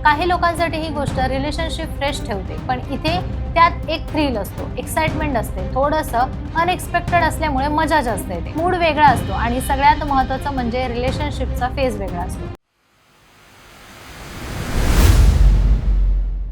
काही लोकांसाठी ही गोष्ट रिलेशनशिप फ्रेश ठेवते, पण इथे त्यात एक थ्रिल असतो, एक्साइटमेंट असते, थोडंसं अनएक्सपेक्टेड असल्यामुळे मजा जास्त येते, मूड वेगळा असतो आणि सगळ्यात महत्त्वाचं म्हणजे रिलेशनशिपचा फेज वेगळा असतो.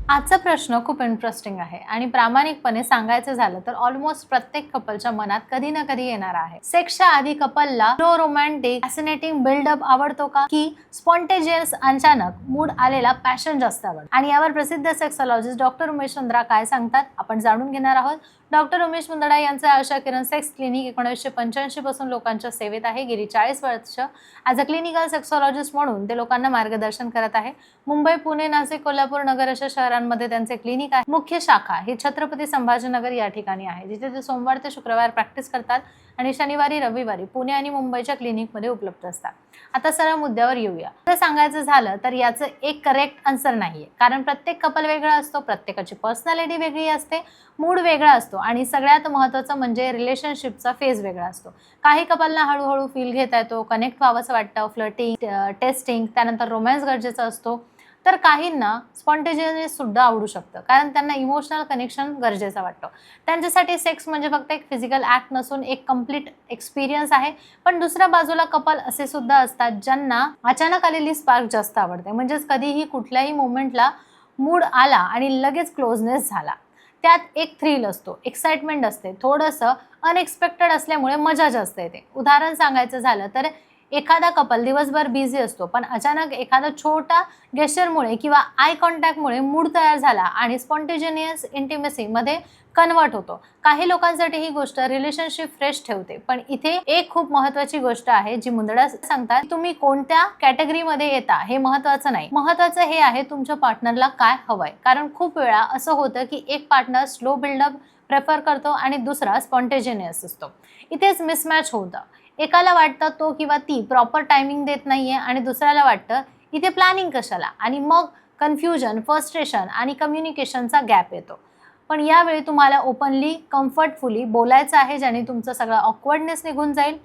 आजचा प्रश्न खूप इंटरेस्टिंग आहे आणि प्रामाणिकपणे सांगायचं झालं तर ऑलमोस्ट प्रत्येक कपलच्या मनात कधी ना कधी येणार आहे. सेक्सच्या आधी कपलला स्लो रोमॅन्टिक फॅसिनेटिंग बिल्डअप आवडतो का, की स्पॉन्टेजियस अचानक मूड आलेला पॅशन जास्त आवडतो? आणि यावर प्रसिद्ध सेक्सॉलॉजिस्ट डॉक्टर उमेश मुंदडा काय सांगतात आपण जाणून घेणार आहोत. डॉक्टर उमेश मुंदडा यांचे आशा किरण सेक्स क्लिनिक 1985 पासून लोकांच्या सेवेत आहे. गेली 40 वर्ष ॲज अ क्लिनिकल सेक्सॉलॉजिस्ट म्हणून ते लोकांना मार्गदर्शन करत आहे. मुंबई, पुणे, नाशिक, कोल्हापूर, नगर अशा शहरांमध्ये त्यांचे क्लिनिक आहे. मुख्य शाखा ही छत्रपती संभाजीनगर या ठिकाणी आहे, जिथे ते सोमवार ते शुक्रवार प्रॅक्टिस करतात आणि शनिवारी रविवारी पुणे आणि मुंबईच्या क्लिनिकमध्ये उपलब्ध असतात. आता सरळ मुद्द्यावर येऊया. तर सांगायचं झालं तर याचं एक करेक्ट आन्सर नाहीये, कारण प्रत्येक कपल वेगळा असतो, प्रत्येकाची पर्सनॅलिटी वेगळी असते, मूड वेगळा असतो आणि सगळ्यात महत्त्वाचं म्हणजे रिलेशनशिपचा फेज वेगळा असतो. काही कपलना हळूहळू फील घेता येतो, कनेक्ट व्हावंसं वाटतं, फ्लर्टिंग, टेस्टिंग, त्यानंतर रोमॅन्स गरजेचा असतो. तर काहींना स्पॉन्टेनियस सुद्धा आवडू शकतं, कारण त्यांना इमोशनल कनेक्शन गरजेचा वाटतो. त्यांच्यासाठी सेक्स म्हणजे फक्त एक फिजिकल ॲक्ट नसून एक कम्प्लीट एक्सपिरियन्स आहे. पण दुसऱ्या बाजूला कपल असे सुद्धा असतात ज्यांना अचानक आलेली स्पार्क जास्त आवडते, म्हणजेच कधीही कुठल्याही मोमेंटला मूड आला आणि लगेच क्लोजनेस झाला. त्यात एक थ्रिल असतो, एक्साइटमेंट असते, थोडंसं अनएक्सपेक्टेड असल्यामुळे मजा जास्त येते. उदाहरण सांगायचं झालं तर एखादा कपल दिवसभर बिझी असतो, पण अचानक एखादा छोटा गेस्चरमुळे किंवा आय कॉन्टॅक्टमुळे मूड तयार झाला आणि स्पॉन्टेनियस इंटिमेसीमध्ये कन्वर्ट होतो. काही लोकांसाठी ही गोष्ट रिलेशनशिप फ्रेश ठेवते, पण इथे एक खूप महत्त्वाची गोष्ट आहे जी मुंदडा सांगतात. तुम्ही कोणत्या कॅटेगरीमध्ये येता हे महत्त्वाचं नाही, महत्त्वाचं हे आहे तुमच्या पार्टनरला काय हवंय. कारण खूप वेळा असं होतं की एक पार्टनर स्लो बिल्डअप प्रेफर करतो आणि दुसरा स्पॉन्टेनियस असतो. इथेच मिसमॅच होतं. एकाला वाटतं तो किंवा ती प्रॉपर टायमिंग देत नाहीये आणि दुसऱ्याला वाटतं इथे प्लॅनिंग कशाला, आणि मग कन्फ्युजन, फ्रस्ट्रेशन आणि कम्युनिकेशनचा गॅप येतो. पण यावेळी तुम्हाला ओपनली, कम्फर्टफुली बोलायचं आहे, ज्याने तुमचा सगळा ऑकवर्डनेस निघून जाईल.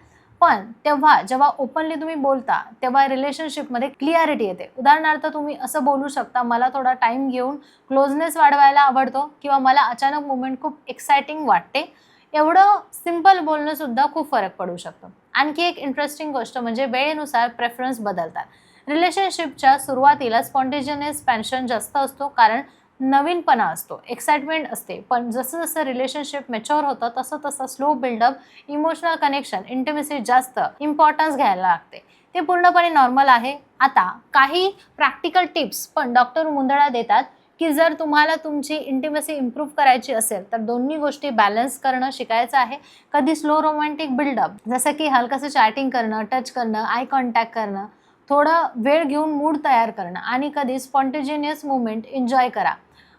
पण जेव्हा ओपनली तुम्ही बोलता तेव्हा रिलेशनशिपमध्ये क्लिअरिटी येते. उदाहरणार्थ तुम्ही असं बोलू शकता, मला थोडा टाईम घेऊन क्लोजनेस वाढवायला आवडतो, किंवा मला अचानक मोमेंट खूप एक्साइटिंग वाटते. एवढं सिंपल बोलणं सुद्धा खूप फरक पडू शकतो. आणखी एक इंटरेस्टिंग गोष्ट म्हणजे वेळेनुसार प्रेफरन्स बदलतात. रिलेशनशिपच्या सुरुवातीला स्पॉन्टेनियस पॅशन जास्त असतो, कारण नवीनपणा असतो, एक्साइटमेंट असते. पण जसं जसं रिलेशनशिप मॅच्युअर होतं तसं तसं slow buildup, emotional connection, intimacy जास्त इम्पॉर्टन्स घ्यायला लागते. ते पूर्णपणे नॉर्मल आहे. आता काही प्रॅक्टिकल टिप्स पण डॉक्टर मुंदडा देतात, की जर तुम्हाला तुमची इंटिमेसी इम्प्रूव्ह करायची असेल तर दोन्ही गोष्टी बॅलन्स करणं शिकायचं आहे. कधी स्लो रोमॅन्टिक बिल्डअप, जसं की हलकंसं चॅटिंग करणं, टच करणं, आय कॉन्टॅक्ट करणं, थोडा वेळ घेऊन मूड तयार करणं, आणि कधी स्पॉन्टेनियस मुवमेंट एन्जॉय करा.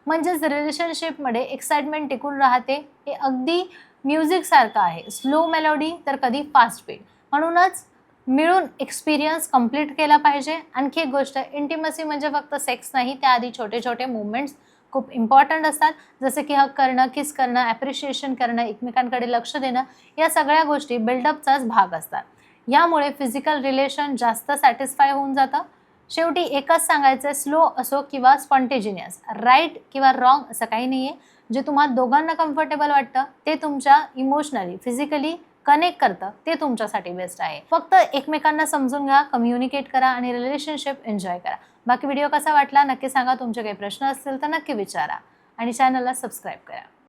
म्हणजेच रिलेशनशिपमध्ये एक्साइटमेंट टिकून राहते. हे अगदी म्युझिकसारखं आहे, स्लो मेलोडी तर कधी फास्ट बीट. म्हणूनच मिळून एक्सपिरियन्स कंप्लीट केला पाहिजे. आणखी एक गोष्ट, इंटिमसी म्हणजे फक्त सेक्स नाही, त्याआधी छोटे छोटे मुवमेंट्स खूप इम्पॉर्टंट असतात, जसे की हग करणं, किस करणं, ॲप्रिशिएशन करणं, एकमेकांकडे लक्ष देणं. या सगळ्या गोष्टी बिल्डअपचाच भाग असतात. यामुळे फिजिकल रिलेशन जास्त सॅटिस्फाय होऊन जातं. शेवटी एकच सांगायचं, स्लो असो किंवा स्पॉन्टेनियस, राईट किंवा रॉंग असं काही नाही आहे. जे तुम्हाला दोघांना कम्फर्टेबल वाटतं, ते तुमच्या इमोशनली, फिजिकली कनेक्ट करतं, ते तुमच्यासाठी बेस्ट आहे. फक्त एकमेकांना समजून घ्या, कम्युनिकेट करा आणि रिलेशनशिप एन्जॉय करा. बाकी व्हिडिओ कसा वाटला नक्की सांगा. तुमचे काही प्रश्न असतील तर नक्की विचारा आणि चॅनलला सबस्क्राईब करा.